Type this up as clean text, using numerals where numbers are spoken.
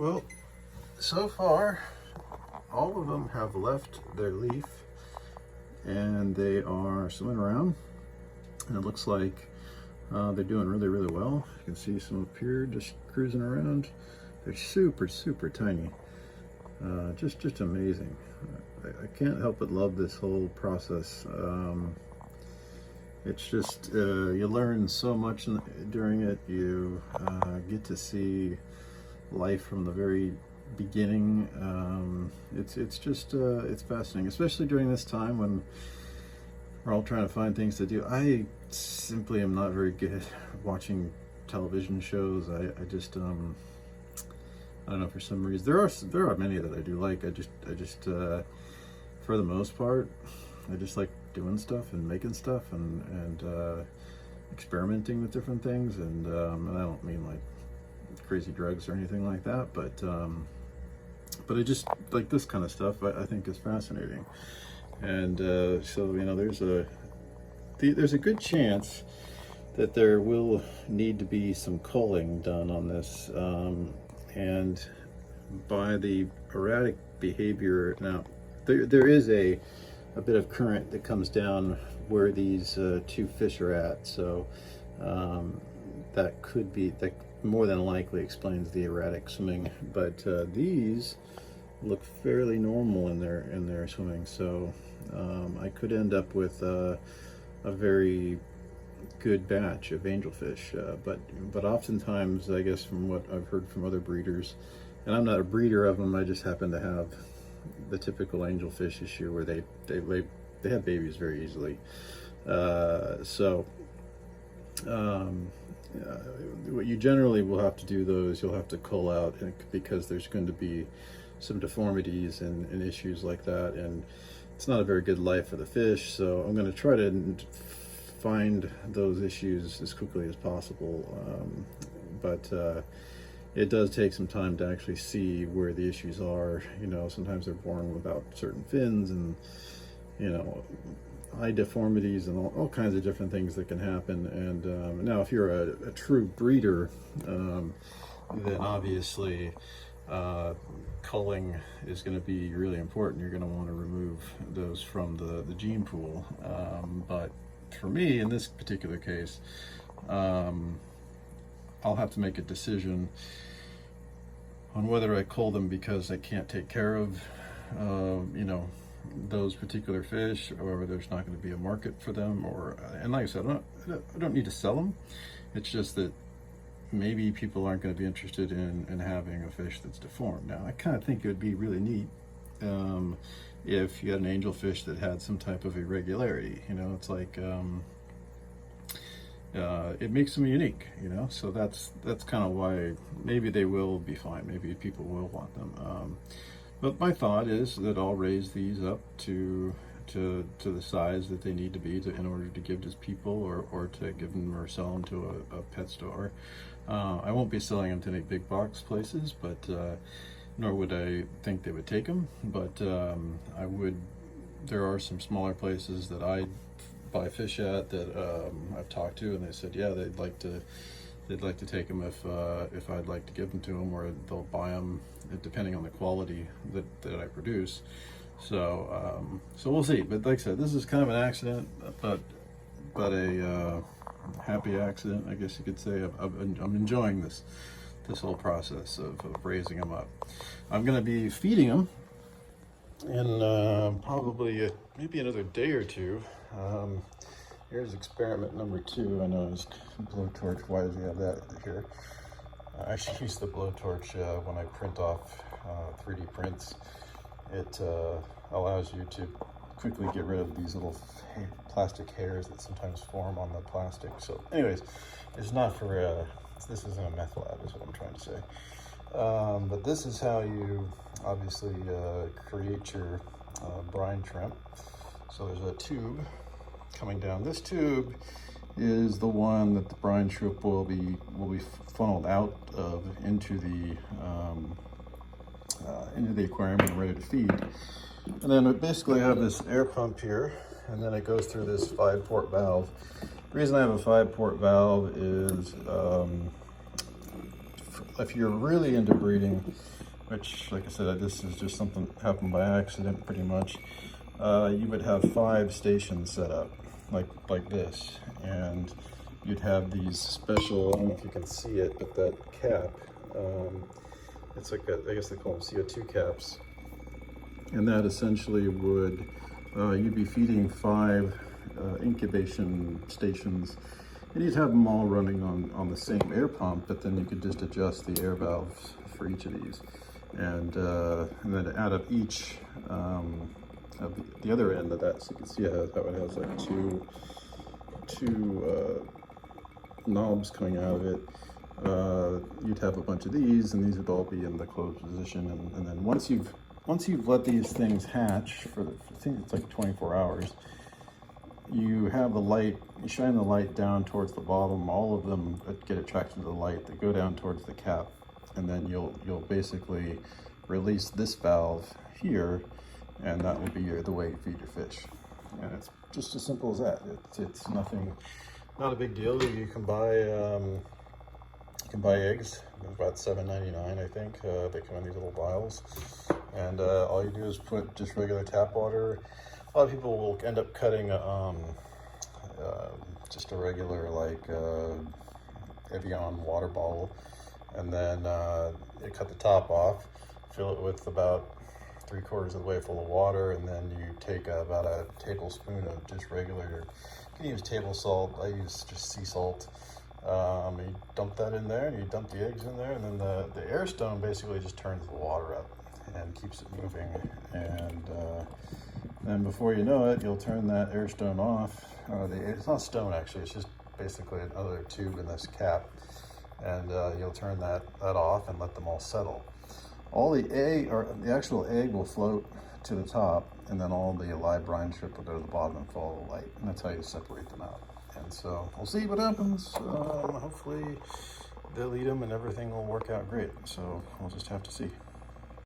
Well, so far, all of them have left their leaf and they are swimming around. And it looks like they're doing really, really well. You can see some up here just cruising around. They're super, super tiny. Just amazing. I can't help but love this whole process. It's just, you learn so much during it. You get to see life from the very beginning. It's just it's fascinating, especially during this time when we're all trying to find things to do. I simply am not very good at watching television shows. I just I don't know, for some reason there are many that I do like. I just for the most part, I just like doing stuff and making stuff and experimenting with different things, and I don't mean like crazy drugs or anything like that, but I just like this kind of stuff. I think is fascinating, and so you know, there's a good chance that there will need to be some culling done on this, and by the erratic behavior. Now there is a bit of current that comes down where these two fish are at, so that more than likely explains the erratic swimming. But these look fairly normal in their swimming, so I could end up with a very good batch of angelfish. But oftentimes, I guess from what I've heard from other breeders, and I'm not a breeder of them, I just happen to have the typical angelfish issue where they have babies very easily. What you generally will have to do, though, is you'll have to cull out, because there's going to be some deformities and issues like that, and it's not a very good life for the fish. So I'm going to try to find those issues as quickly as possible, but it does take some time to actually see where the issues are. You know, sometimes they're born without certain fins, and you know, eye deformities and all kinds of different things that can happen. And now if you're a true breeder, then obviously culling is going to be really important. You're going to want to remove those from the gene pool. But for me, in this particular case, I'll have to make a decision on whether I cull them because I can't take care of you know, those particular fish, or there's not going to be a market for them, and like I said, I don't need to sell them. It's just that maybe people aren't going to be interested in having a fish that's deformed. Now, I kind of think it would be really neat if you had an angelfish that had some type of irregularity. You know, it's like it makes them unique, you know, so that's kind of why maybe they will be fine. Maybe people will want them. But my thought is that I'll raise these up to the size that they need to be in order to give to people, or to give them or sell them to a pet store. I won't be selling them to any big box places, but nor would I think they would take them. But there are some smaller places that I buy fish at that I've talked to, and they said, yeah, they'd like to take them if I'd like to give them to them, or they'll buy them depending on the quality that I produce. So we'll see. But like I said, this is kind of an accident, but a happy accident, I guess you could say. I'm enjoying this whole process of raising them up. I'm going to be feeding them in probably maybe another day or two. Here's experiment number 2. I know it's blowtorch. Why does he have that here? I actually use the blowtorch when I print off 3D prints. It allows you to quickly get rid of these little plastic hairs that sometimes form on the plastic. So anyways, it's not for, this isn't a meth lab is what I'm trying to say. But this is how you obviously create your brine shrimp. So there's a tube coming down. This tube is the one that the brine shrimp will be funneled out of into the aquarium and ready to feed. And then we basically have this air pump here, and then it goes through this 5-port valve. The reason I have a 5-port valve is if you're really into breeding, which, like I said, this is just something that happened by accident pretty much, you would have 5 stations set up like this, and you'd have these special, I don't know if you can see it, but that cap, it's like I guess they call them CO2 caps, and that essentially would, you'd be feeding 5 incubation stations, and you'd have them all running on the same air pump, but then you could just adjust the air valves for each of these, and then out of each of the other end of that, so you can see how it has like two knobs coming out of it. You'd have a bunch of these, and these would all be in the closed position, and then once you've let these things hatch for I think it's like 24 hours, you have the light, you shine the light down towards the bottom, all of them get attracted to the light, they go down towards the cap, and then you'll basically release this valve here, and that will be the way you feed your fish. And it's just as simple as that. It's nothing, not a big deal. You can buy eggs, about $7.99 I think. They come in these little vials, and all you do is put just regular tap water. A lot of people will end up cutting just a regular like Evian water bottle, and then you cut the top off, fill it with about 3/4 of the way full of water, and then you take about a tablespoon of just regular, you can use table salt, I use just sea salt. You dump that in there, and you dump the eggs in there, and then the air stone basically just turns the water up and keeps it moving, and then before you know it, you'll turn that air stone off. It's not stone actually, it's just basically another tube in this cap, and you'll turn that off and let them all settle. All the egg, or the actual egg, will float to the top, and then all the live brine shrimp will go to the bottom and follow the light, and that's how you separate them out. And so we'll see what happens. Hopefully they'll eat them and everything will work out great. So we'll just have to see.